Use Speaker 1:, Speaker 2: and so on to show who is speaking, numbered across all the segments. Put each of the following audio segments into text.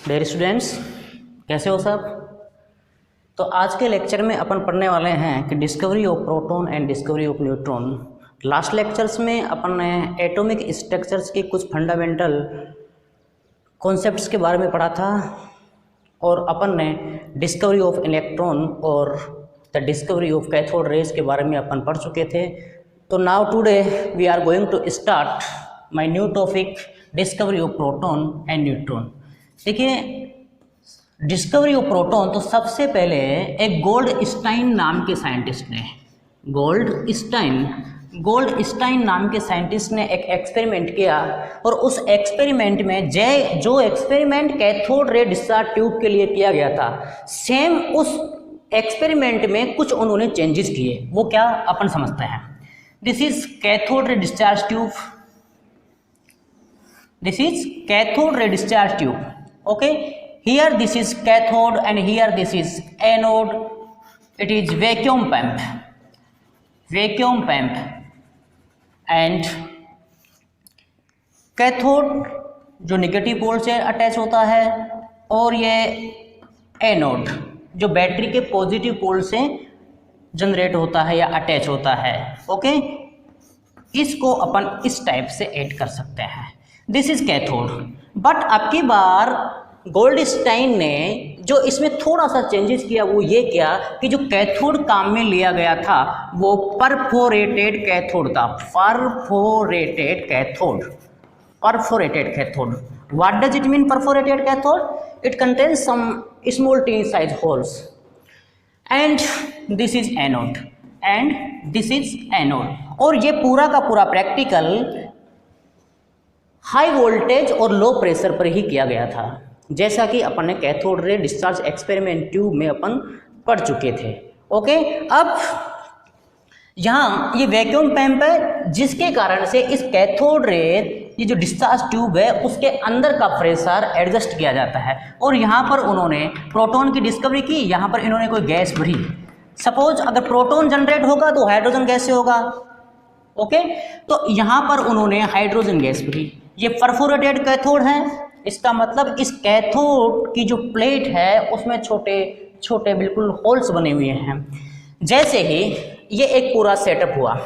Speaker 1: Dear students, कैसे हो सब। तो आज के लेक्चर में अपन पढ़ने वाले हैं कि discovery of proton and discovery of neutron. Last lectures में अपन ने एटॉमिक स्ट्रक्चर्स के कुछ फंडामेंटल कॉन्सेप्ट्स के बारे में पढ़ा था और अपन ने डिस्कवरी ऑफ इलेक्ट्रॉन और the discovery of cathode rays के बारे में अपन पढ़ चुके थे। तो now today we are going to start my new topic, discovery of proton and neutron. देखिए, डिस्कवरी ऑफ प्रोटॉन तो सबसे पहले एक गोल्डस्टाइन नाम के साइंटिस्ट ने गोल्डस्टाइन नाम के साइंटिस्ट ने एक एक्सपेरिमेंट किया और उस एक्सपेरिमेंट में जो experiment cathode ray discharge tube के लिए किया गया था, सेम उस एक्सपेरिमेंट में कुछ उन्होंने चेंजेस किए। वो क्या अपन समझते हैं। This is cathode ray discharge tube, this is cathode ray discharge tube. Okay, here this is cathode and here this is anode. It is vacuum pump and cathode जो निगेटिव पोल से अटैच होता है और ये एनोड जो battery के positive पोल से generate होता है या अटैच होता है। ओके, इसको अपन इस टाइप से ऐड कर सकते हैं। This is cathode. बट अब की बार गोल्डस्टाइन ने जो इसमें थोड़ा सा चेंजेस किया वो ये किया कि जो कैथोड काम में लिया गया था वो परफोरेटेड कैथोड था। Perforated cathode. What does it mean perforated cathode? It contains some small tiny size holes and this is anode और ये पूरा का पूरा प्रैक्टिकल हाई वोल्टेज और लो प्रेशर पर ही किया गया था, जैसा कि अपन ने cathode ray discharge experiment tube में अपन पढ़ चुके थे। ओके, अब यहाँ ये वैक्यूम पंप है जिसके कारण से इस कैथोड रे ये जो डिस्चार्ज ट्यूब है उसके अंदर का प्रेशर एडजस्ट किया जाता है और यहाँ पर उन्होंने प्रोटॉन की डिस्कवरी की। यहाँ पर इन्होंने कोई गैस भरी। सपोज अगर प्रोटॉन जनरेट होगा तो हाइड्रोजन गैस से होगा। ओके, तो यहाँ पर उन्होंने हाइड्रोजन गैस भरी। ये परफोरेटेड कैथोड है, इसका मतलब इस कैथोड की जो प्लेट है उसमें छोटे छोटे बिल्कुल होल्स बने हुए हैं। जैसे ही ये एक पूरा सेटअप हुआ,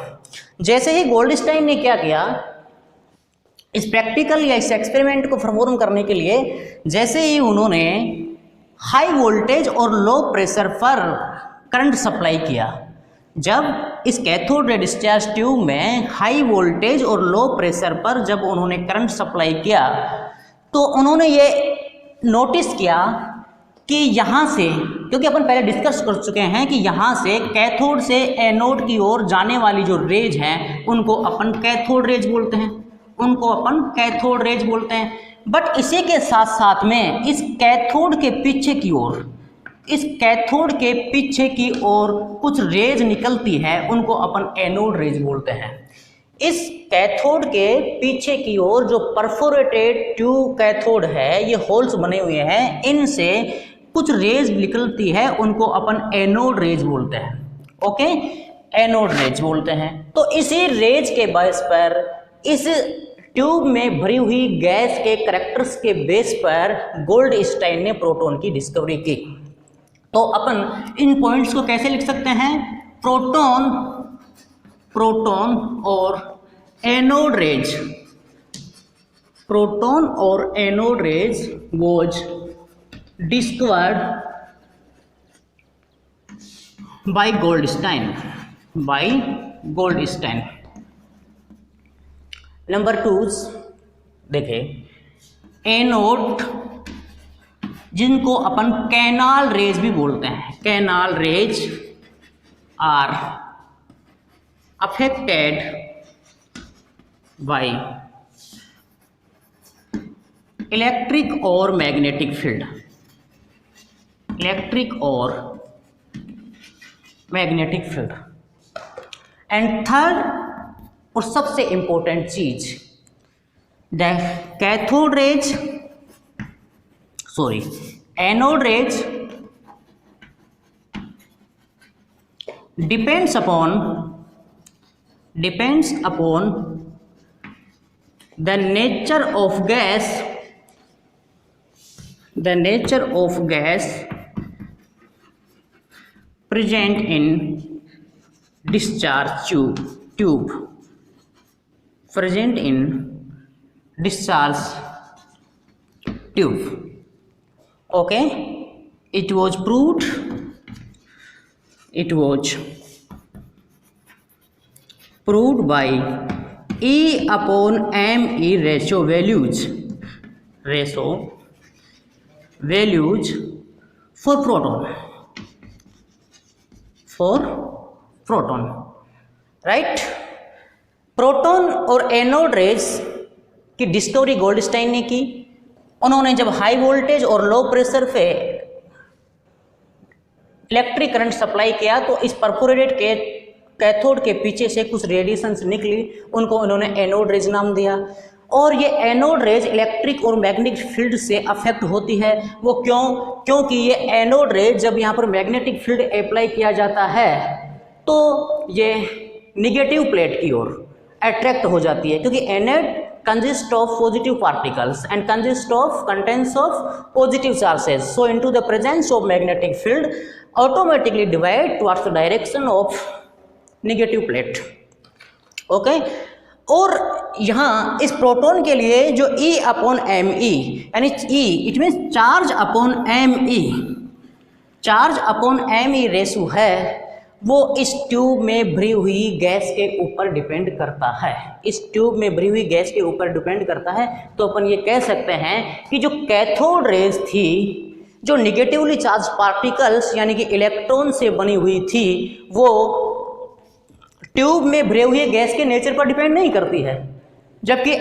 Speaker 1: जैसे ही गोल्डस्टाइन ने क्या किया इस प्रैक्टिकल या इस एक्सपेरिमेंट को परफॉर्म करने के लिए, जैसे ही उन्होंने हाई वोल्टेज और लो प्रेशर पर करंट सप्लाई किया, जब इस कैथोड रे डिस्चार्ज ट्यूब में हाई वोल्टेज और लो प्रेशर पर जब उन्होंने करंट सप्लाई किया तो उन्होंने ये नोटिस किया कि यहाँ से, क्योंकि अपन पहले डिस्कस कर चुके हैं कि यहाँ से कैथोड से एनोड की ओर जाने वाली जो रेज हैं उनको अपन कैथोड रेज बोलते हैं। बट इसी के साथ साथ में इस कैथोड के पीछे की ओर कुछ रेज निकलती है, उनको अपन एनोड रेज बोलते हैं। इस कैथोड के पीछे की ओर जो परफोरेटेड ट्यूब कैथोड है, ये होल्स बने हुए हैं, इनसे कुछ रेज निकलती है, उनको अपन एनोड रेज बोलते हैं। ओके, एनोड रेज बोलते हैं। तो इसी रेज के बेस पर, इस ट्यूब में भरी हुई गैस के करैक्टर्स के बेस पर गोल्डस्टाइन ने प्रोटॉन की डिस्कवरी की। तो अपन इन पॉइंट्स को कैसे लिख सकते हैं? प्रोटॉन और anode raise was discovered by Goldstein. Number 2 देखे, एनोड जिनको अपन कैनाल रेज भी बोलते हैं। Canal rays are affected by electric और मैग्नेटिक फील्ड। एंड थर्ड और सबसे इंपॉर्टेंट चीज, the anode rays depends upon the nature of gas the nature of gas present in discharge tube present in discharge tube. Okay, it was proved by E upon ME ratio values for proton, right? Proton और anode raise की discovery Goldstein ने की। उन्होंने जब high voltage और low pressure पे electric current supply किया तो इस परफोरेटेड के कैथोड के पीछे से कुछ रेडिएशंस निकली, उनको उन्होंने एनोड रेज नाम दिया। और ये एनोड रेज इलेक्ट्रिक और मैग्नेटिक फील्ड से अफेक्ट होती है। वो क्यों? क्योंकि ये एनोड रेज जब यहाँ पर मैग्नेटिक फील्ड अप्लाई किया जाता है तो ये निगेटिव प्लेट की ओर अट्रैक्ट हो जाती है, क्योंकि anode consist of positive particles and contents of positive charges, so into the presence of magnetic field automatically divide towards the direction of negative plate. Okay, और यहाँ इस प्रोटॉन के लिए जो E अपॉन ME यानी E it mean charge upon ME ratio है, वो इस ट्यूब में भरी हुई गैस के ऊपर डिपेंड करता है। इस ट्यूब में भरी हुई गैस के ऊपर डिपेंड करता है। तो अपन ये कह सकते हैं कि जो कैथोड रेज थी, जो निगेटिवली चार्ज पार्टिकल्स यानी कि इलेक्ट्रॉन से बनी हुई थी, वो ट्यूब में भरे हुए गैस के नेचर पर डिपेंड नहीं करती है, जबकि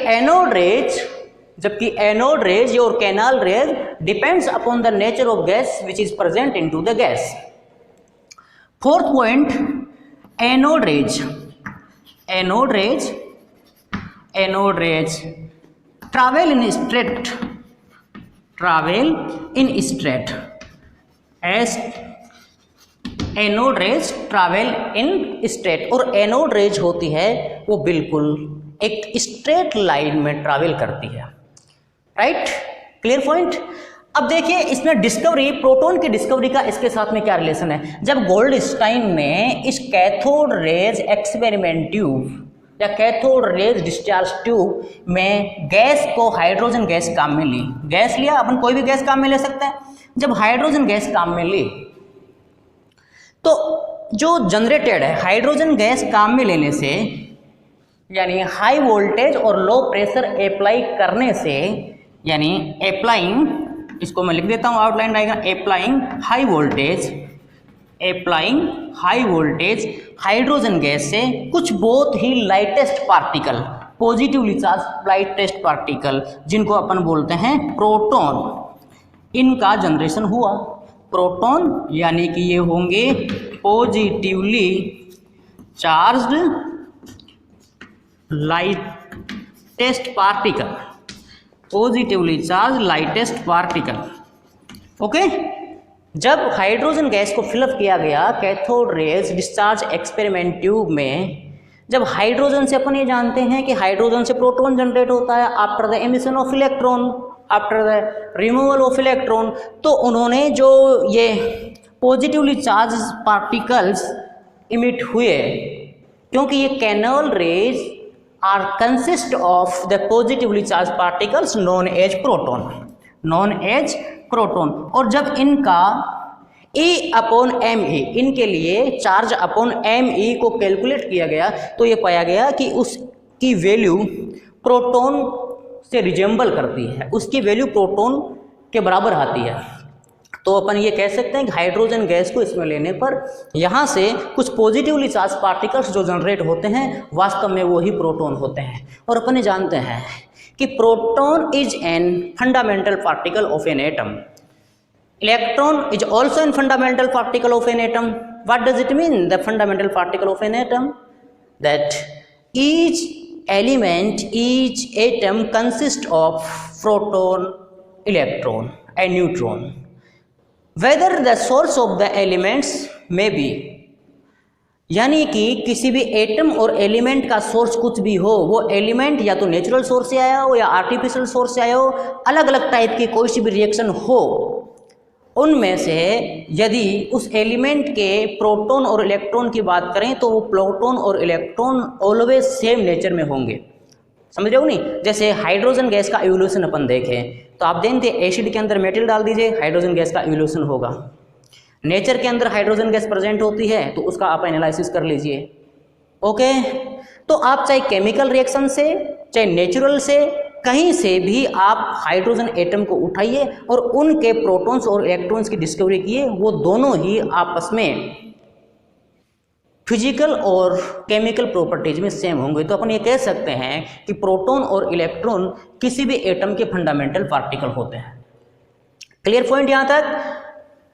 Speaker 1: एनोड रेज और canal rays depends upon the nature of gas which is present into the gas. Fourth point, anode rays travel in straight as anode rays travel in straight. और anode rays होती है वो बिल्कुल एक straight line में travel करती है, right? Clear point. अब देखिए इसमें डिस्कवरी, प्रोटॉन की डिस्कवरी का इसके साथ में क्या रिलेशन है। जब गोल्डस्टाइन ने इस कैथोड रेज एक्सपेरिमेंट ट्यूब या कैथोड रेज डिस्चार्ज ट्यूब में गैस को, हाइड्रोजन गैस काम में ली, गैस लिया, अपन कोई भी गैस काम में ले सकते हैं। जब हाइड्रोजन गैस काम में ली तो जो जनरेटेड है हाइड्रोजन गैस काम में लेने से, यानी हाई वोल्टेज और लो प्रेशर अप्लाई करने से, यानी अप्लाइंग, इसको मैं लिख देता हूँ outline diagram, applying high voltage hydrogen gas से कुछ बहुत ही lightest particle, positively charge lightest particle जिनको अपन बोलते हैं प्रोटॉन, इनका जनरेशन हुआ। प्रोटॉन यानी कि ये होंगे positively charged lightest particle, okay. जब हाइड्रोजन गैस को फिलअप किया गया cathode rays discharge experiment tube में, जब हाइड्रोजन से अपन ये जानते हैं कि हाइड्रोजन से प्रोटॉन जनरेट होता है after the emission of electron, after the removal of electron, तो उन्होंने जो ये पॉजिटिवली चार्ज पार्टिकल्स इमिट हुए, क्योंकि ये canal rays are consist of the positively charge particles known as proton, और जब इनका E अपॉन ME, इनके लिए चार्ज अपॉन ME को कैलकुलेट किया गया तो ये पाया गया कि उसकी वैल्यू प्रोटॉन से रिजेंबल करती है, उसकी वैल्यू प्रोटॉन के बराबर आती है। तो अपन ये कह सकते हैं कि हाइड्रोजन गैस को इसमें लेने पर यहाँ से कुछ पॉजिटिवली चार्ज पार्टिकल्स जो जनरेट होते हैं वास्तव में वो ही प्रोटॉन होते हैं। और अपन ये जानते हैं कि proton is an fundamental particle of an atom, electron is also an fundamental particle of an atom. What does it mean, the fundamental particle of an atom? That each element, each atom consists of proton, electron and neutron. Whether the source of the elements may be, यानी कि किसी भी atom और element का source कुछ भी हो, वो एलिमेंट या तो नेचुरल सोर्स से आया हो या आर्टिफिशियल सोर्स से आया हो, अलग अलग टाइप की कोई सी भी रिएक्शन हो, उनमें से यदि उस एलिमेंट के प्रोटॉन और इलेक्ट्रॉन की बात करें तो वो प्रोटॉन और इलेक्ट्रॉन ऑलवेज सेम नेचर में होंगे। समझ रहे हो नहीं? जैसे हाइड्रोजन गैस का इवोल्यूशन अपन देखें तो आप जानते हैं एसिड के अंदर मेटल डाल दीजिए, हाइड्रोजन गैस का इवोल्यूशन होगा। नेचर के अंदर हाइड्रोजन गैस प्रेजेंट होती है तो उसका आप एनालिसिस कर लीजिए। ओके, तो आप चाहे केमिकल रिएक्शन से चाहे नेचुरल से कहीं से भी आप हाइड्रोजन एटम को उठाइए और उनके प्रोटॉन्स और इलेक्ट्रॉन्स की डिस्कवरी किए, वो दोनों ही आपस में फिजिकल और केमिकल प्रॉपर्टीज में सेम होंगे। तो अपन ये कह सकते हैं कि प्रोटॉन और इलेक्ट्रॉन किसी भी एटम के फंडामेंटल पार्टिकल होते हैं। क्लियर पॉइंट यहाँ तक?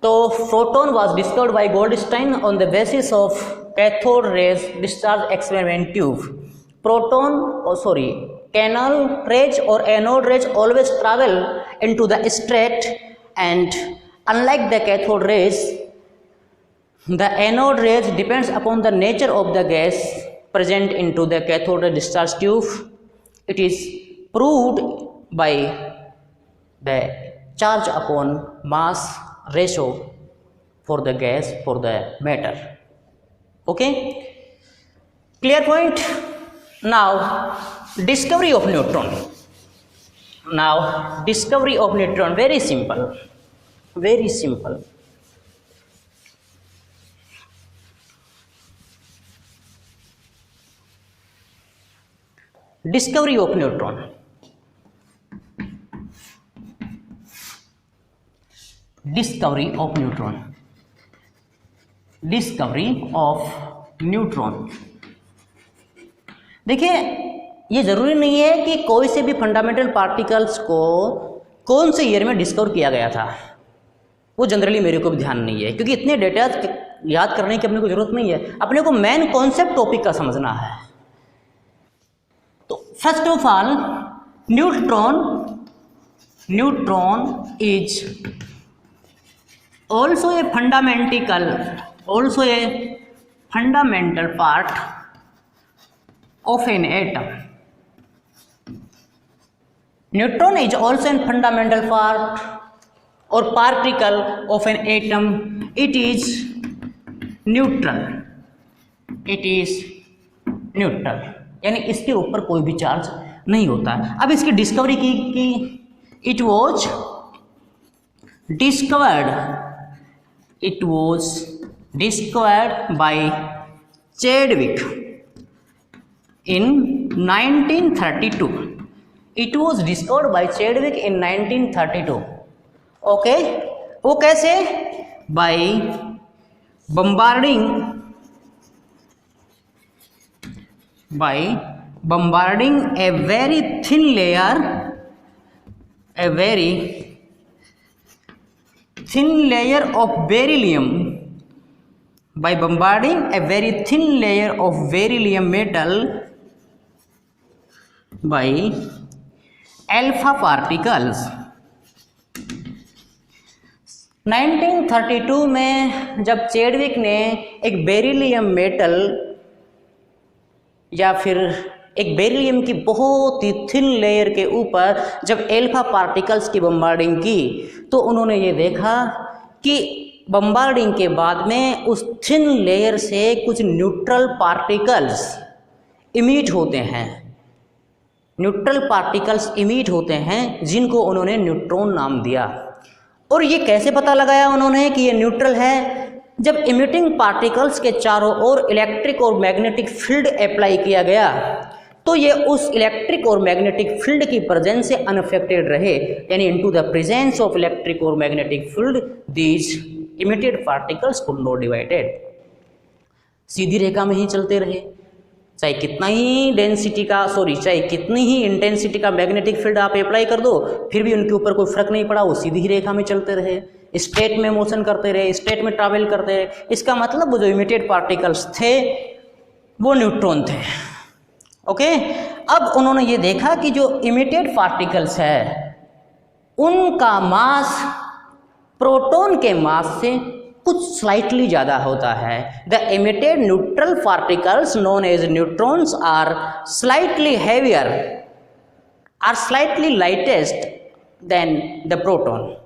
Speaker 1: तो proton was discovered by Goldstein on the basis of cathode rays discharge experiment tube. Canal rays और anode rays always travel into the straight, and unlike the cathode rays, the anode rays depends upon the nature of the gas present into the cathode ray discharge tube. It is proved by the charge upon mass ratio for the gas for the matter. Okay, clear point? Now discovery of neutron. Very simple, very simple. Discovery of neutron. Discovery of neutron. देखिए, ये ज़रूरी नहीं है कि कोई से भी fundamental particles को कौन से ईयर में डिस्कवर किया गया था, वो जनरली मेरे को भी ध्यान नहीं है, क्योंकि इतने डेटा याद करने की अपने को ज़रूरत नहीं है। अपने को मेन कॉन्सेप्ट टॉपिक का समझना है। तो first of all, neutron is also a fundamental part of an atom. Neutron is also a fundamental part or particle of an atom. It is neutral. यानी इसके ऊपर कोई भी चार्ज नहीं होता है। अब इसकी डिस्कवरी की It was discovered by Chadwick in 1932. It was discovered by Chadwick in 1932. Okay, वो कैसे? By bombarding a very thin layer of beryllium. By bombarding a very thin layer of beryllium metal by alpha particles. 1932 में जब Chadwick ने एक beryllium metal या फिर एक beryllium की बहुत ही थिन लेयर के ऊपर जब एल्फा पार्टिकल्स की बम्बार्डिंग की, तो उन्होंने ये देखा कि बम्बार्डिंग के बाद में उस थिन लेयर से कुछ न्यूट्रल पार्टिकल्स इमिट होते हैं, जिनको उन्होंने न्यूट्रॉन नाम दिया। और ये कैसे पता लगाया उन्होंने कि ये न्यूट्रल है? जब इमिटिंग पार्टिकल्स के चारों ओर इलेक्ट्रिक और मैग्नेटिक फील्ड अप्लाई किया गया, तो ये उस इलेक्ट्रिक और मैग्नेटिक फील्ड की प्रेजेंस से अनअफेक्टेड रहे, यानी into the presence of electric और magnetic field these emitted particles could not divided. सीधी रेखा में ही चलते रहे, चाहे कितनी ही इंटेंसिटी का मैग्नेटिक फील्ड आप अप्लाई कर दो, फिर भी उनके ऊपर कोई फर्क नहीं पड़ा, वो सीधी ही रेखा में चलते रहे, स्टेट में मोशन करते रहे, स्टेट में ट्रैवल करते रहे। इसका मतलब वो जो इमिटेड पार्टिकल्स थे वो न्यूट्रॉन थे। ओके, अब उन्होंने ये देखा कि जो इमिटेड पार्टिकल्स है उनका मास प्रोटॉन के मास से कुछ स्लाइटली ज़्यादा होता है। The emitted neutral particles known as neutrons are slightly heavier are slightly lightest than the proton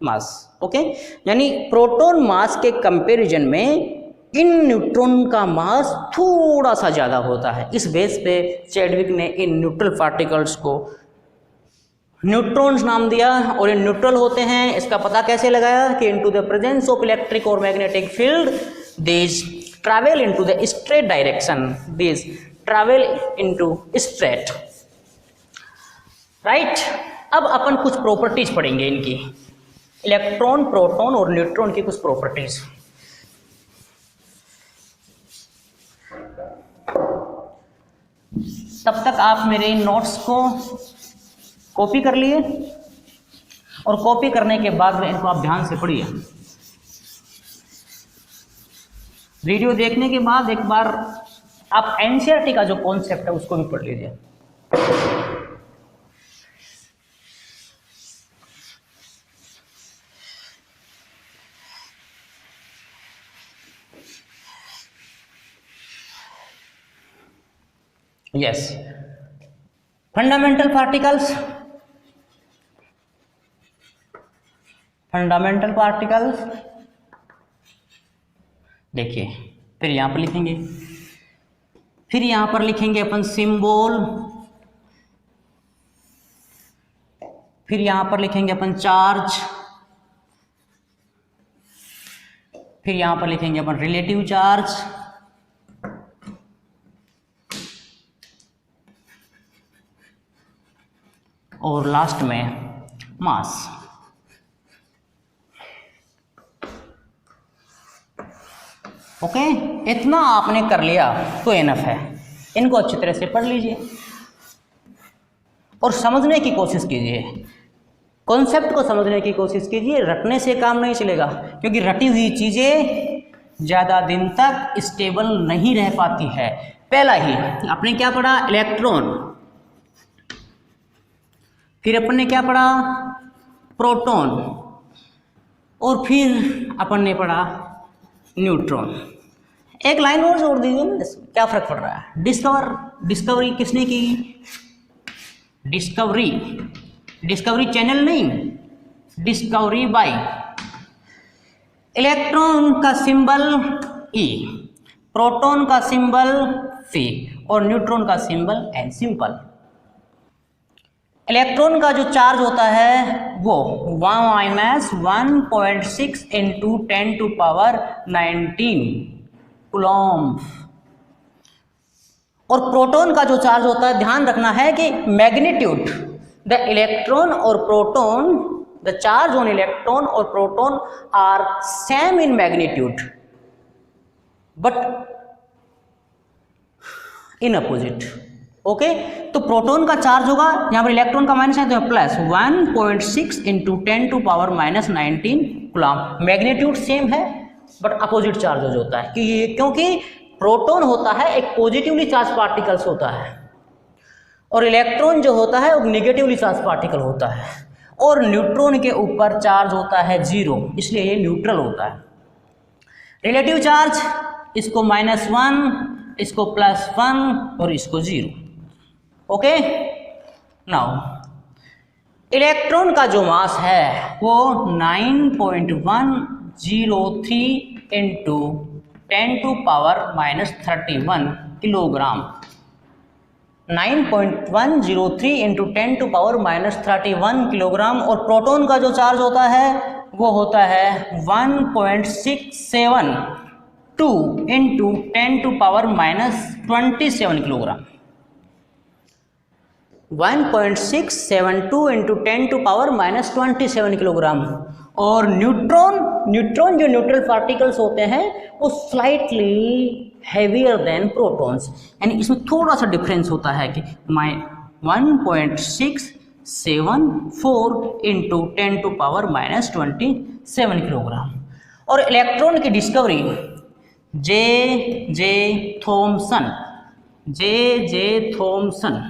Speaker 1: mass. Okay, यानी प्रोटॉन मास के कंपैरिजन में इन न्यूट्रॉन का मास थोड़ा सा ज़्यादा होता है। इस बेस पे चैडविक ने इन न्यूट्रल पार्टिकल्स को न्यूट्रॉन्स नाम दिया। और ये न्यूट्रल होते हैं, इसका पता कैसे लगाया कि into the presence of electric और magnetic field this travel into the straight direction, this travel into straight, right. अब अपन कुछ प्रॉपर्टीज पढ़ेंगे इनकी, इलेक्ट्रॉन, प्रोटॉन और न्यूट्रॉन की कुछ प्रॉपर्टीज। तब तक आप मेरे नोट्स को कॉपी कर लिए और कॉपी करने के बाद में इनको आप ध्यान से पढ़िए। वीडियो देखने के बाद एक बार आप एनसीईआरटी का जो कॉन्सेप्ट है उसको भी पढ़ लीजिए। Yes, fundamental particles, fundamental particles देखिए, फिर यहाँ पर लिखेंगे, फिर यहाँ पर लिखेंगे अपन सिंबल, फिर यहाँ पर लिखेंगे अपन चार्ज, फिर यहाँ पर लिखेंगे अपन रिलेटिव चार्ज, और लास्ट में मास। ओके, इतना आपने कर लिया तो एनफ है। इनको अच्छी तरह से पढ़ लीजिए और समझने की कोशिश कीजिए, कॉन्सेप्ट को समझने की कोशिश कीजिए। रटने से काम नहीं चलेगा, क्योंकि रटी हुई चीज़ें ज़्यादा दिन तक स्टेबल नहीं रह पाती है। पहला ही आपने क्या पढ़ा, इलेक्ट्रॉन, फिर अपन ने क्या पढ़ा, प्रोटॉन, और फिर अपन ने पढ़ा न्यूट्रॉन। एक लाइन और जोड़ दीजिए ना, क्या फर्क पड़ रहा है। डिस्कवरी किसने की, डिस्कवरी चैनल नहीं, डिस्कवरी बाय। इलेक्ट्रॉन का सिंबल ई, प्रोटॉन का सिंबल फी और न्यूट्रॉन का सिंबल एन। सिंपल। इलेक्ट्रॉन का जो चार्ज होता है वो 1-1.6 इंटू 10⁻⁹ कूलम्ब। और प्रोटॉन का जो चार्ज होता है, ध्यान रखना है कि मैग्नीट्यूड, द इलेक्ट्रॉन और proton, the charge on electron और proton are same in magnitude but in opposite. Okay, तो प्रोटॉन का चार्ज होगा, यहाँ पर इलेक्ट्रॉन का माइनस है तो plus 1.6 into 10⁻⁹ coulomb. Magnitude same है बट अपोजिट चार्ज होता है, क्योंकि प्रोटॉन होता है एक पॉजिटिवली चार्ज पार्टिकल्स होता है और इलेक्ट्रॉन जो होता है वो निगेटिवली चार्ज पार्टिकल होता है, और न्यूट्रॉन के ऊपर चार्ज होता है 0, इसलिए ये न्यूट्रल होता है। रिलेटिव चार्ज, इसको -1, इसको +1 और इसको 0। ओके, नाउ इलेक्ट्रॉन का जो मास है वो 9.103 इंटू 10⁻⁻31 किलोग्राम, 9.103 इंटू 10⁻⁻31 किलोग्राम। और प्रोटॉन का जो चार्ज होता है वो होता है 1.672 इंटू 10⁻⁻27 किलोग्राम, 1.672 इंटू 10⁻⁻27 किलोग्राम। और न्यूट्रॉन जो न्यूट्रल पार्टिकल्स होते हैं वो स्लाइटली हैवियर देन प्रोटॉन्स, यानी इसमें थोड़ा सा डिफरेंस होता है कि 1.674 इंटू 10⁻⁻27 किलोग्राम। और इलेक्ट्रॉन की डिस्कवरी जे थॉमसन,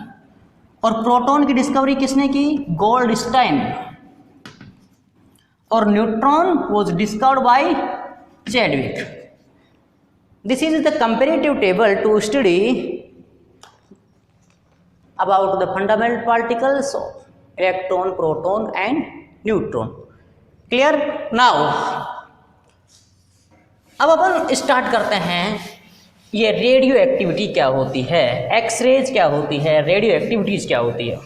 Speaker 1: और प्रोटॉन की डिस्कवरी किसने की, गोल्डस्टाइन। और neutron was discovered bye Chadwick. This is the comparative table to study about the fundamental particles of electron, proton and neutron. Clear? Now अब अपन start करते हैं, ये रेडियो एक्टिविटी क्या होती है, एक्सरेज क्या होती है, रेडियो एक्टिविटीज क्या होती है।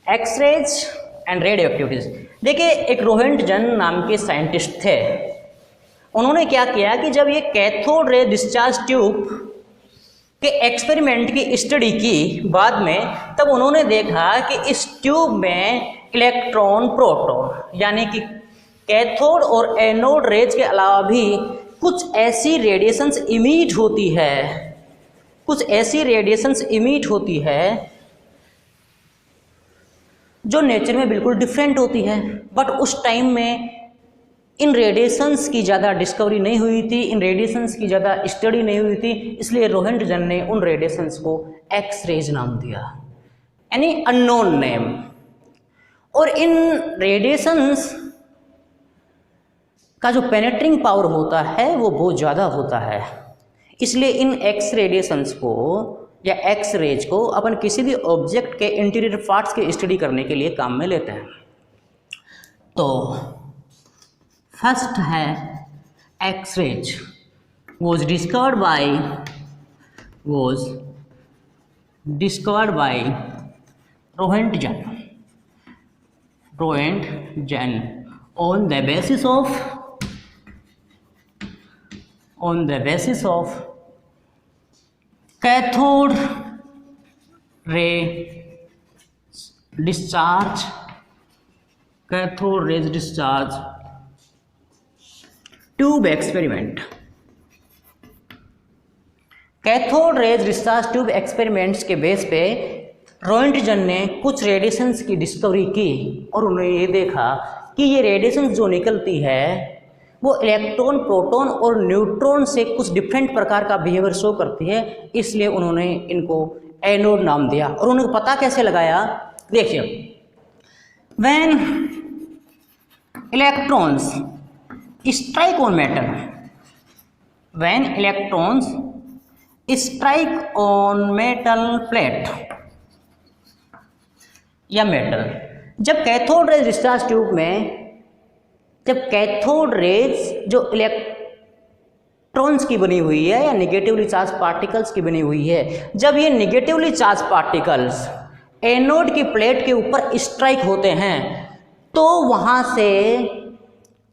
Speaker 1: X rays and radio activities. देखिए, एक रोहेंटजन नाम के साइंटिस्ट थे, उन्होंने क्या किया कि जब ये कैथोड रे डिस्चार्ज ट्यूब के एक्सपेरिमेंट की स्टडी की बाद में, तब उन्होंने देखा कि इस ट्यूब में इलेक्ट्रॉन, प्रोटॉन यानी कि कैथोड और एनोड रेज के अलावा भी कुछ ऐसी रेडिएशंस इमिट होती है, कुछ ऐसी रेडिएशंस इमिट होती है जो नेचर में बिल्कुल डिफरेंट होती है। बट उस टाइम में इन रेडिएशंस की ज़्यादा डिस्कवरी नहीं हुई थी, इन रेडिएशंस की ज़्यादा स्टडी नहीं हुई थी, इसलिए रोहेंटजन ने उन रेडिएशंस को एक्स रेज नाम दिया, यानी अननोन नेम। और इन रेडिएशंस का जो पेनेट्रिंग पावर होता है वो बहुत ज़्यादा होता है, इसलिए इन एक्स रेडिएशंस को या एक्स रेज को अपन किसी भी ऑब्जेक्ट के इंटीरियर पार्ट्स की स्टडी करने के लिए काम में लेते हैं। तो फर्स्ट है X rays was discovered by Roentgen on the basis of cathode ray discharge tube experiment. Cathode rays discharge tube experiments के बेस पे रोएंटजन ने कुछ रेडिएशंस की डिस्कवरी की और उन्होंने ये देखा कि ये रेडिएशंस जो निकलती है वो इलेक्ट्रॉन, प्रोटॉन और न्यूट्रॉन से कुछ डिफरेंट प्रकार का बिहेवियर शो करती है, इसलिए उन्होंने इनको एनोड नाम दिया। और उन्हें पता कैसे लगाया, देखिए, when electrons strike on metal, when electrons strike on metal plate या मेटल, जब कैथोड रेज डिस्चार्ज ट्यूब में, जब कैथोड रेज जो इलेक्ट्रॉन्स की बनी हुई है या निगेटिवली चार्ज पार्टिकल्स की बनी हुई है, जब ये निगेटिवली चार्ज पार्टिकल्स एनोड की प्लेट के ऊपर स्ट्राइक होते हैं तो वहाँ से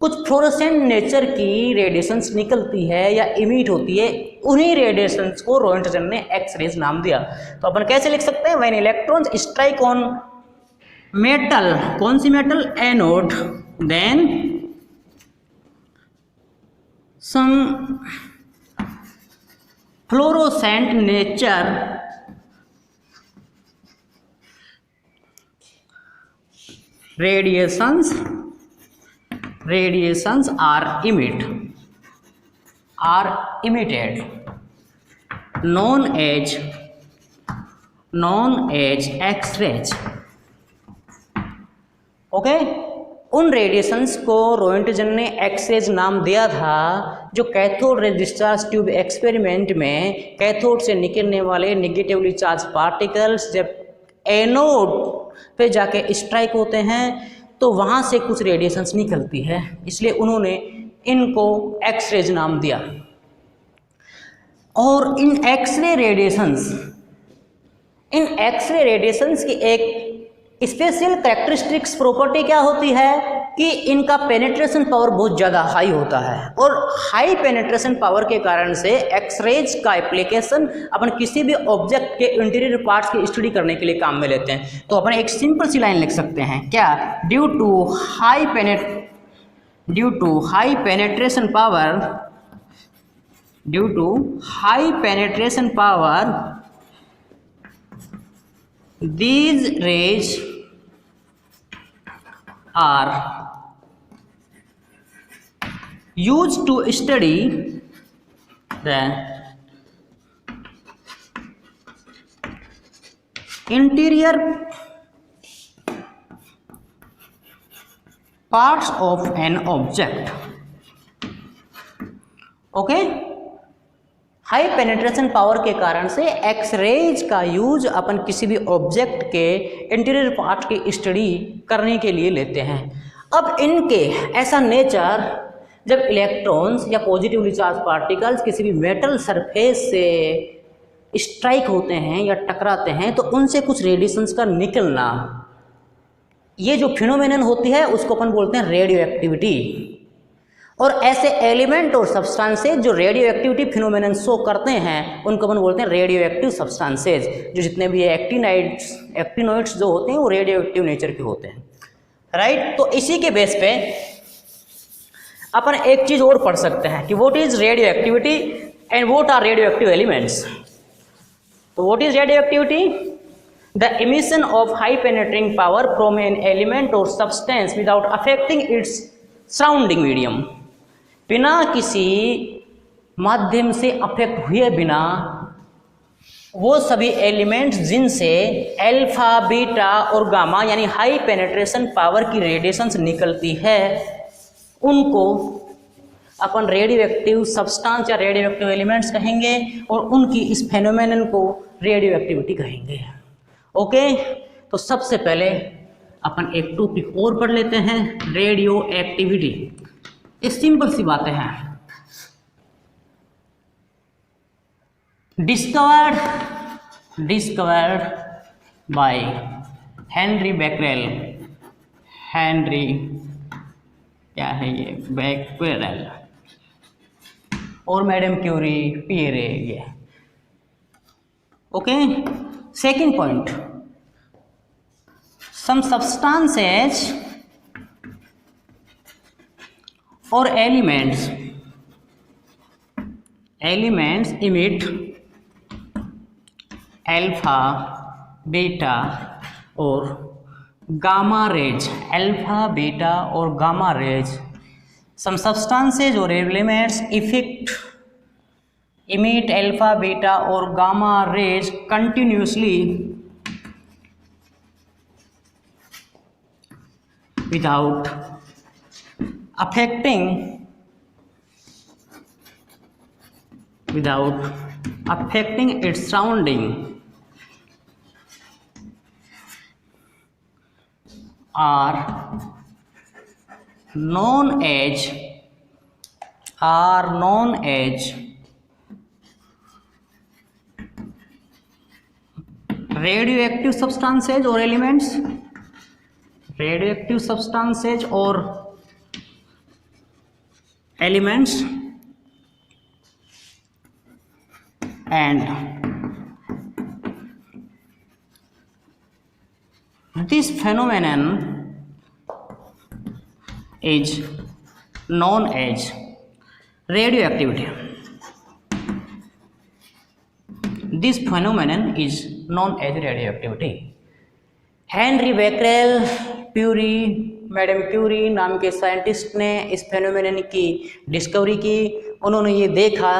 Speaker 1: कुछ फ्लोरोसेंट नेचर की रेडिएशंस निकलती है या इमिट होती है, उन्हीं रेडिएशंस को रोएंटजन ने एक्स रेज नाम दिया। तो अपन कैसे लिख सकते हैं, when electrons strike on metal, कौन सी metal, anode, then some fluorescent nature radiations are emitted, known as X-rays। Okay, उन रेडिएशंस को रोएंटजन ने एक्स-रेज नाम दिया था, जो cathode ray discharge tube experiment में कैथोड से निकलने वाले निगेटिवली चार्ज पार्टिकल्स जब एनोड पे जाके स्ट्राइक होते हैं तो वहाँ से कुछ रेडिएशंस निकलती है, इसलिए उन्होंने इनको एक्स-रेज नाम दिया। और इन एक्सरे रेडिएशंस की एक स्पेशल कैरेक्टरिस्टिक्स प्रॉपर्टी क्या होती है कि इनका पेनिट्रेशन पावर बहुत ज़्यादा हाई होता है, और हाई पेनिट्रेशन पावर के कारण से एक्स-रेज का एप्लीकेशन अपन किसी भी ऑब्जेक्ट के इंटीरियर पार्ट्स की स्टडी करने के लिए काम में लेते हैं। तो अपन एक सिंपल सी लाइन लिख सकते हैं, क्या, due to high penetration power these rays are used to study the interior parts of an object. Okay, high penetration power के कारण से एक्सरेज का यूज अपन किसी भी ऑब्जेक्ट के इंटीरियर पार्ट की स्टडी करने के लिए लेते हैं। अब इनके ऐसा नेचर, जब इलेक्ट्रॉन्स या पॉजिटिवली चार्ज पार्टिकल्स किसी भी मेटल सरफेस से स्ट्राइक होते हैं या टकराते हैं तो उनसे कुछ रेडिएशंस का निकलना, ये जो फिनोमेनन होती है उसको अपन बोलते हैं रेडियो एक्टिविटी। और ऐसे एलिमेंट और सब्सटेंसेज जो रेडियो एक्टिविटी फिनोमेनन शो करते हैं उनको अपन बोलते हैं रेडियो एक्टिव सब्सटेंसेज। जो जितने भी एक्टिनोइड्स जो होते हैं वो रेडियो एक्टिव नेचर के होते हैं, राइट। तो इसी के बेस पे अपन एक चीज़ और पढ़ सकते हैं कि what is radioactivity and what are radioactive elements. तो what is radioactivity? The emission of high penetrating power from an element or substance without affecting its surrounding medium। बिना किसी माध्यम से अफेक्ट हुए बिना वो सभी elements जिनसे अल्फा, बीटा और गामा यानी हाई पेनेट्रेशन पावर की रेडिएशंस निकलती है उनको अपन रेडियो एक्टिव सब्सटेंस या रेडियो एक्टिव एलिमेंट्स कहेंगे और उनकी इस फेनोमेनन को रेडियो एक्टिविटी कहेंगे। ओके, तो सबसे पहले अपन एक टॉपिक और पढ़ लेते हैं, रेडियो एक्टिविटी। ये सिंपल सी बातें हैं। Discovered by Henry Becquerel. Henry क्या है ये? बैकरेल और मैडम क्यूरी, पियरे, ये। Okay, second point, some substances or elements emit alpha, beta और gamma rays। alpha, beta और gamma rays। some substances or elements emit alpha, beta और gamma rays continuously without affecting its surrounding are known as radioactive substances or elements। radioactive substances or elements and this phenomenon is known as radioactivity। this phenomenon is known as radioactivity। Henri Becquerel, प्यूरी, madam Curie नाम के scientist ने इस phenomenon की discovery की। उन्होंने ये देखा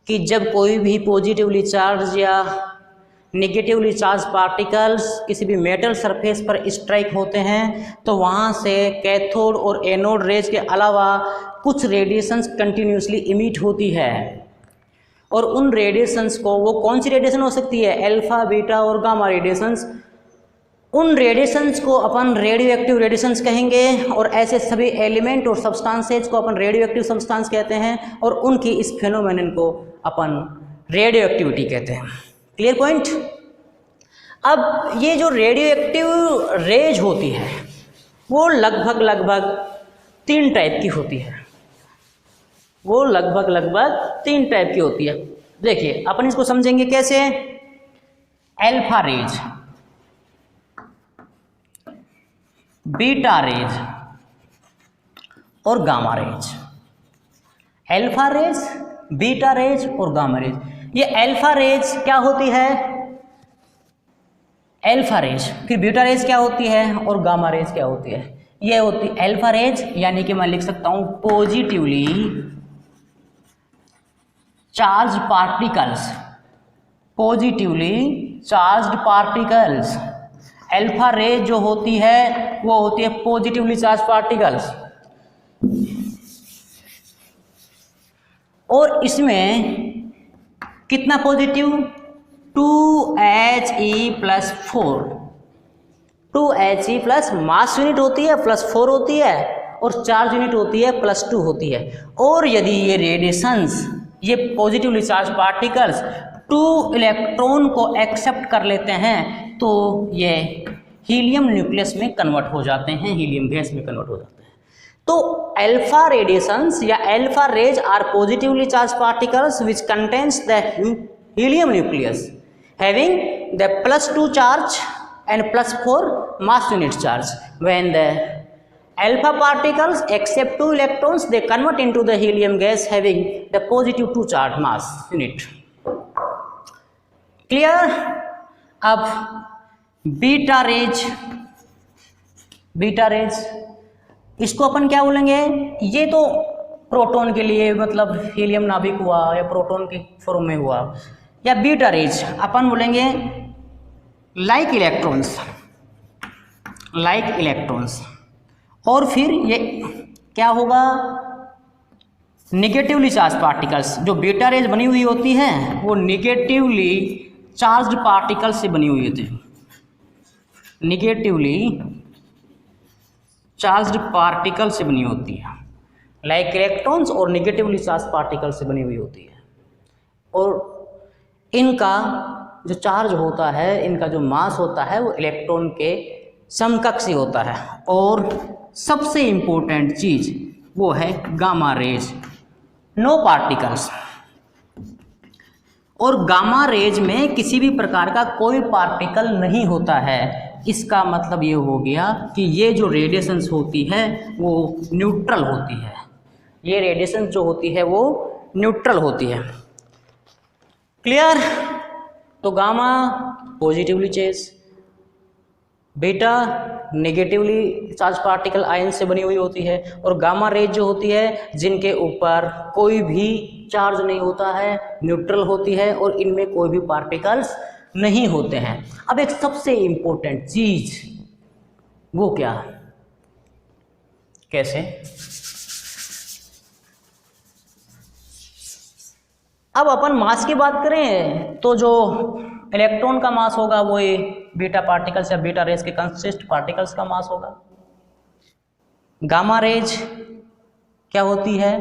Speaker 1: कि जब कोई भी पॉजिटिवली चार्ज या नेगेटिवली चार्ज पार्टिकल्स किसी भी मेटल सरफेस पर स्ट्राइक होते हैं तो वहाँ से कैथोड और एनोड रेज के अलावा कुछ रेडिएशंस कंटिन्यूसली इमिट होती है। और उन रेडिएशंस को, वो कौन सी रेडिएशन हो सकती है? अल्फा, बीटा और गामा रेडिएशंस। उन रेडिएशंस को अपन रेडियो एक्टिव रेडिएशंस कहेंगे और ऐसे सभी एलिमेंट और सब्सटेंसेज को अपन रेडियो एक्टिव सब्सटेंस कहते हैं और उनकी इस फेनोमेनन को अपन रेडियो एक्टिविटी कहते हैं। Clear point? अब ये जो रेडियो एक्टिव रेज होती है वो लगभग 3 टाइप की होती है। वो लगभग 3 टाइप की होती है। देखिए अपन इसको समझेंगे कैसे। अल्फा रेज, बीटा रेज और gamma rays. Alpha rays, beta rays और गामा रेज। ये अल्फा रेज क्या होती है? Alpha rays. फिर बीटा रेज क्या होती है और गामा रेज क्या होती है? ये होती अल्फा रेज, यानी कि मैं लिख सकता हूं positively charge particles, positively charged particles. Alpha rays जो होती है वो होती है पॉजिटिवली चार्ज पार्टिकल्स, और इसमें कितना positive 2He+4, 2He plus mass unit होती है +4 होती है, और चार्ज यूनिट होती है +2 होती है। और यदि ये रेडिएशंस, ये पॉजिटिवली चार्ज पार्टिकल्स 2 इलेक्ट्रॉन को एक्सेप्ट कर लेते हैं तो ये हीलियम न्यूक्लियस में कन्वर्ट हो जाते हैं, हीलियम गैस में कन्वर्ट हो जाते हैं। तो अल्फा रेडिएशंस या alpha rays are positively charge particles which contains the helium nucleus having the +2 charge and +4 mass unit charge. When the alpha particles accept 2 electrons, they convert into the helium gas having the +2 charge mass unit. Clear? अब beta raise इसको अपन क्या बोलेंगे, ये तो proton के लिए मतलब helium नाभिक हुआ या प्रोटॉन के फॉर्म में हुआ, या बीटा रेज अपन बोलेंगे लाइक इलेक्ट्रॉन्स। और फिर ये क्या होगा, निगेटिवली चार्ज पार्टिकल्स। जो बीटा रेज बनी हुई होती है वो निगेटिवली चार्ज्ड पार्टिकल से बनी हुई होती है, निगेटिवली चार्ज्ड पार्टिकल से बनी होती है, लाइक इलेक्ट्रॉन्स और निगेटिवली चार्ज पार्टिकल से बनी हुई होती है। और इनका जो चार्ज होता है, इनका जो मास होता है वो इलेक्ट्रॉन के समकक्ष ही होता है। और सबसे इम्पोर्टेंट चीज़ वो है गामा रेज, नो पार्टिकल्स। और गामा रेज में किसी भी प्रकार का कोई पार्टिकल नहीं होता है। इसका मतलब ये हो गया कि ये जो रेडिएशंस होती है वो न्यूट्रल होती है, ये रेडिएशन जो होती है वो न्यूट्रल होती है। क्लियर? तो gamma positively charge, beta negatively charge particle ion से बनी हुई होती है, और गामा रेज जो होती है जिनके ऊपर कोई भी चार्ज नहीं होता है, न्यूट्रल होती है, और इनमें कोई भी पार्टिकल्स नहीं होते हैं। अब एक सबसे इम्पोर्टेंट चीज वो क्या, कैसे? अब अपन मास की बात करें तो जो इलेक्ट्रॉन का मास होगा वो ये बीटा पार्टिकल्स या बीटा रेज के कंसिस्ट पार्टिकल्स का मास होगा। गामा रेज क्या होती है,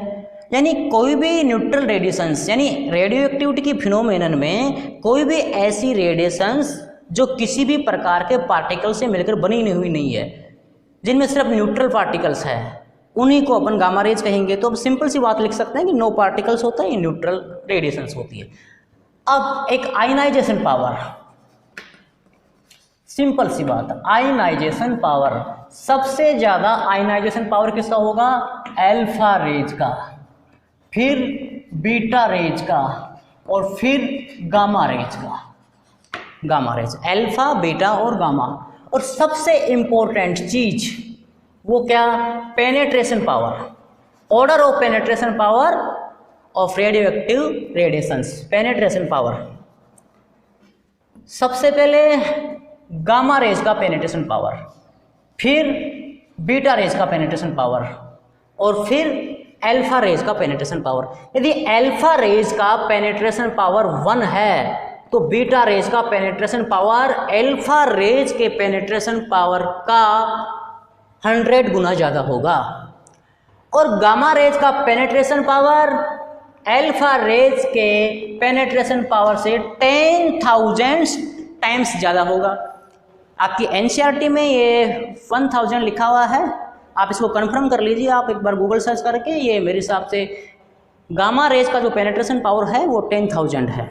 Speaker 1: यानी कोई भी न्यूट्रल रेडिएशंस, यानी रेडियो एक्टिविटी की फिनोमेनन में कोई भी ऐसी रेडिएशंस जो किसी भी प्रकार के पार्टिकल से मिलकर बनी हुई नहीं है, जिनमें सिर्फ न्यूट्रल पार्टिकल्स है, उन्हीं को अपन गामा रेज कहेंगे। तो अब सिंपल सी बात लिख सकते हैं कि नो पार्टिकल्स होता है, ये न्यूट्रल रेडिएशंस होती है। अब एक आयनाइजेशन पावर, सिंपल सी बात, आयनाइजेशन पावर, सबसे ज़्यादा आयनाइजेशन पावर किसका होगा? अल्फा रेज का, फिर बीटा रेज का, और फिर गामा रेज का। गामा रेज, अल्फा, बीटा और गामा। और सबसे इंपॉर्टेंट चीज वो क्या? Penetration power, order of penetration power of radio active radiations, penetration power. सबसे पहले गामा रेज का पेनेट्रेशन पावर, फिर बीटा रेज का पेनेट्रेशन पावर, और फिर अल्फा रेज का पेनेट्रेशन पावर। यदि अल्फा रेज का पेनेट्रेशन पावर 1 है तो बीटा रेज का पेनेट्रेशन पावर अल्फा रेज के पेनेट्रेशन पावर का 100 गुना ज़्यादा होगा, और गामा रेज का पेनेट्रेशन पावर अल्फा रेज के पेनेट्रेशन पावर से 10,000 टाइम्स ज़्यादा होगा। आपकी एनसीईआरटी में ये 1000 लिखा हुआ है, आप इसको कंफर्म कर लीजिए, आप एक बार गूगल सर्च करके। ये मेरे हिसाब से गामा रेज का जो पेनेट्रेशन पावर है वो 10,000 है।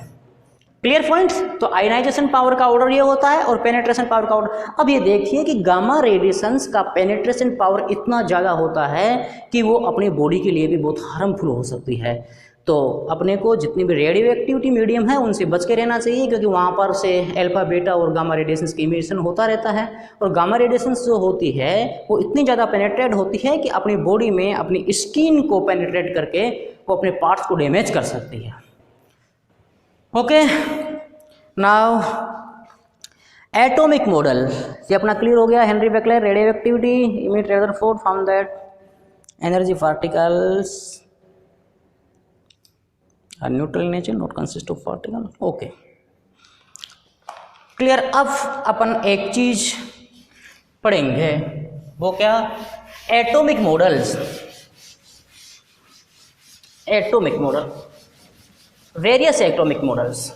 Speaker 1: Clear points? तो आयनाइजेशन पावर का ऑर्डर ये होता है और पेनेट्रेशन पावर का ऑर्डर। अब ये देखिए कि गामा रेडिएशंस का पेनेट्रेशन पावर इतना ज़्यादा होता है कि वो अपनी बॉडी के लिए भी बहुत हार्मफुल हो सकती है। तो अपने को जितनी भी रेडियो एक्टिविटी मीडियम है उनसे बच के रहना चाहिए, क्योंकि वहाँ पर से अल्फा, बीटा और गामा रेडिएशंस की इमिशन होता रहता है। और गामा रेडिएशंस जो होती है वो इतनी ज़्यादा पेनेट्रेट होती है कि अपनी बॉडी में अपनी स्किन को पेनेट्रेट करके वो अपने पार्ट्स को डैमेज कर सकती है। ओके, नाउ एटॉमिक मॉडल, ये अपना क्लियर हो गया। Henry Becquerel, radioactivity, emit Rutherford found that energy particles are neutral in nature, not consist of particle. Okay clear. अब अपन एक चीज पढ़ेंगे, वो क्या? Atomic models, atomic model, various atomic models.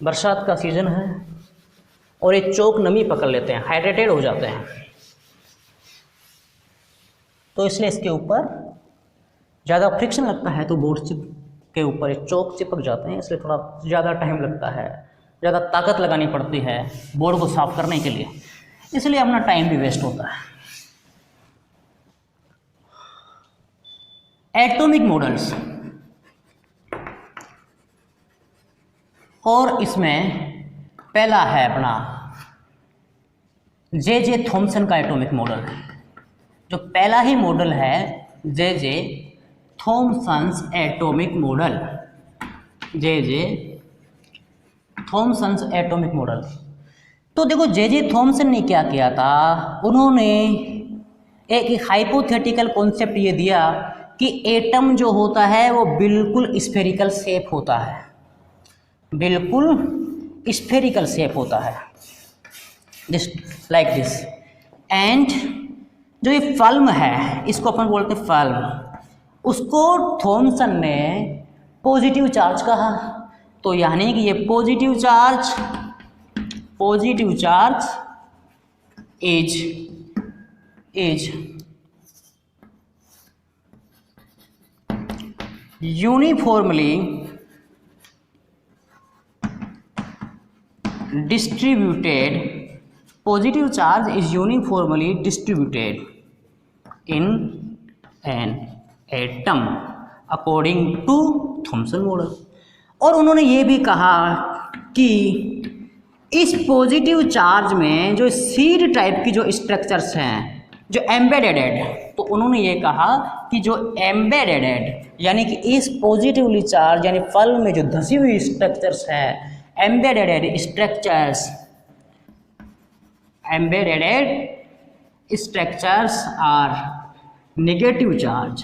Speaker 1: बरसात का सीजन है और ये चौक नमी पकड़ लेते हैं, हाइड्रेटेड हो जाते हैं, तो इसलिए इसके ऊपर ज़्यादा फ्रिक्शन लगता है तो बोर्ड चिप के ऊपर ये चौक चिपक जाते हैं, इसलिए थोड़ा ज़्यादा टाइम लगता है, ज़्यादा ताकत लगानी पड़ती है बोर्ड को साफ करने के लिए, इसलिए अपना टाइम भी वेस्ट होता है। एटॉमिक मॉडल्स, और इसमें पहला है अपना जे थॉमसन का एटॉमिक मॉडल। जो पहला ही मॉडल है जे थॉमसन्स एटॉमिक मॉडल, जे थॉमसन्स एटॉमिक मॉडल। तो देखो जे थॉमसन ने क्या किया था, उन्होंने एक हाइपोथेटिकल कॉन्सेप्ट ये दिया कि एटम जो होता है वो बिल्कुल स्फेरिकल शेप होता है, बिल्कुल स्फेरिकल शेप होता है, दिस लाइक दिस। एंड जो ये फिल्म है, इसको अपन बोलते हैं फिल्म, उसको थॉमसन ने पॉजिटिव चार्ज कहा। तो यानी कि ये positive charge is uniformly distributed, positive charge is uniformly distributed in an atom according to Thompson model. और उन्होंने ये भी कहा कि इस पॉजिटिव चार्ज में जो सीड टाइप की जो स्ट्रक्चर्स हैं, जो एम्बेडेड, तो उन्होंने ये कहा कि जो एम्बेडेड यानी कि इस पॉजिटिवली चार्ज यानी फल में जो धसी हुई स्ट्रक्चर्स हैं, embedded structures are negative charge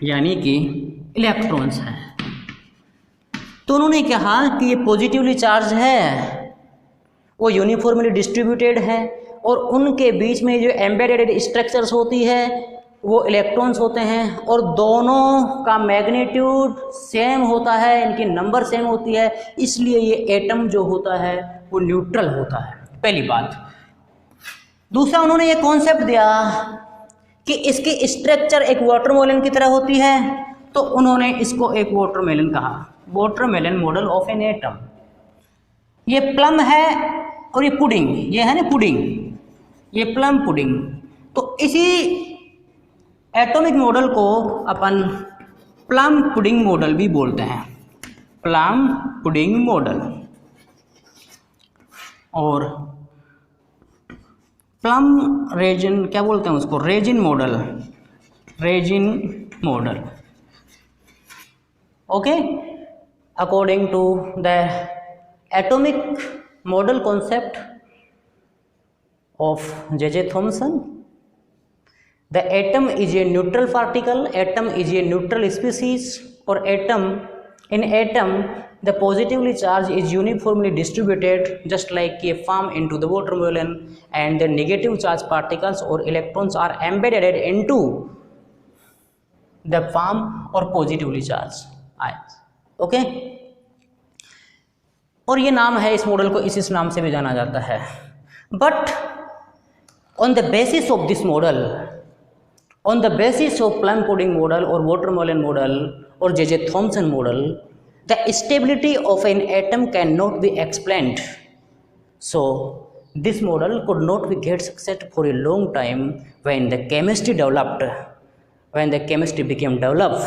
Speaker 1: यानी कि इलेक्ट्रॉन्स हैं। तो उन्होंने कहा कि ये पॉजिटिवली चार्ज है, वो यूनिफॉर्मली डिस्ट्रीब्यूटेड है, और उनके बीच में जो एम्बेडेड स्ट्रक्चर्स होती है वो इलेक्ट्रॉन्स होते हैं, और दोनों का मैग्नीट्यूड सेम होता है, इनकी नंबर सेम होती है, इसलिए ये एटम जो होता है वो न्यूट्रल होता है, पहली बात। दूसरा, उन्होंने ये कॉन्सेप्ट दिया कि इसकी स्ट्रक्चर एक वाटरमेलन की तरह होती है, तो उन्होंने इसको एक वाटरमेलन कहा, watermelon model of an atom. ये प्लम है और ये पुडिंग, ये है ना पुडिंग, ये प्लम पुडिंग। तो इसी एटॉमिक मॉडल को अपन प्लम पुडिंग मॉडल भी बोलते हैं, प्लम पुडिंग मॉडल। और प्लम रेजिन क्या बोलते हैं उसको, raisin model. Okay, according to the atomic model concept of J Thomson, the atom is a neutral particle, atom is a neutral species, or in atom the positively charged is uniformly distributed just like a form into the watermelon, and the negative charge particles or electrons are embedded into the form or positively charged ions। Okay, और ये नाम है, इस model को इस नाम से भी जाना जाता है। But on the basis of this model, on the basis of plum pudding model or watermelon model or J Thomson model, the stability of an atom cannot be explained. So this model could not be get success for a long time when the chemistry developed, when the chemistry became developed,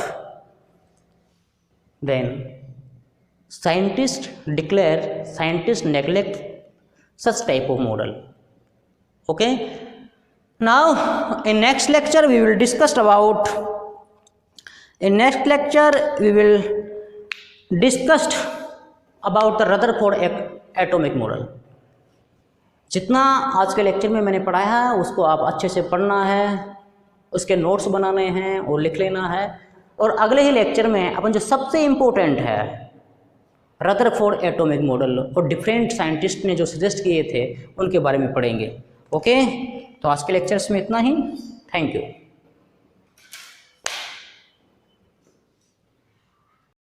Speaker 1: then scientists neglect such type of model. Okay, now in next lecture we will discuss about the Rutherford atomic model. जितना आज के lecture में मैंने पढ़ाया है उसको आप अच्छे से पढ़ना है, उसके नोट्स बनाने हैं और लिख लेना है, और अगले ही लेक्चर में अपन जो सबसे इम्पोर्टेंट है रदरफोर्ड एटॉमिक मॉडल और डिफरेंट साइंटिस्ट ने जो सजेस्ट किए थे उनके बारे में पढ़ेंगे. ओके, तो आज के लेक्चर्स में इतना ही. Thank you.